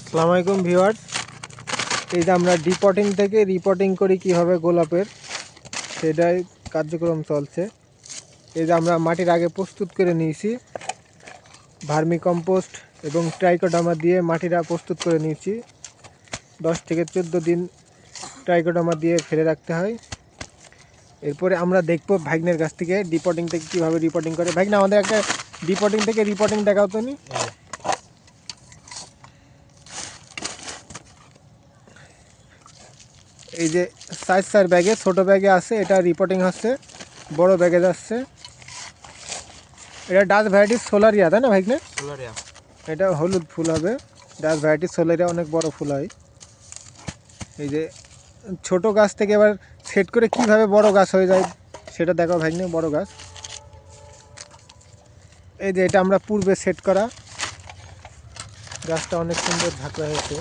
আসসালামু আলাইকুম ভিউয়ার্স। এই যে আমরা ডিপটিং থেকে রিপোর্টিং করি কীভাবে গোলাপের, সেটাই কার্যক্রম চলছে। এই যে আমরা মাটির আগে প্রস্তুত করে নিয়েছি, ভার্মি কম্পোস্ট এবং ট্রাইকোডার্মা দিয়ে মাটিটা প্রস্তুত করে নিয়েছি। 10 থেকে 14 দিন ট্রাইকোডার্মা দিয়ে ফেলে রাখতে হয়। এরপরে আমরা দেখবো ভাগ্নের কাছ থেকে ডিপটিং থেকে কীভাবে রিপোর্টিং করে। ভাগ্না, আমাদের একটা ডিপটিং থেকে রিপোর্টিং দেখাও তো নি। এই যে 4 ব্যাগে, ছোটো ব্যাগে আছে, এটা রিপোর্টিং হচ্ছে, বড় ব্যাগে যাচ্ছে। এটা ডাচ ভ্যারাইটির সোলারিয়া, তাই না ভাইকনে? সোলারিয়া। এটা হলুদ ফুল হবে। ডাচ ভ্যারাইটির সোলারিয়া অনেক বড় ফুল হয়। এই যে ছোট গাছ থেকে এবার সেট করে কিভাবে বড় গাছ হয়ে যায় সেটা দেখো ভাইকনে। বড় গাছ, এই যে এটা আমরা পূর্বে সেট করা গাছটা, অনেক সুন্দর ঝাঁকড়া হয়েছে।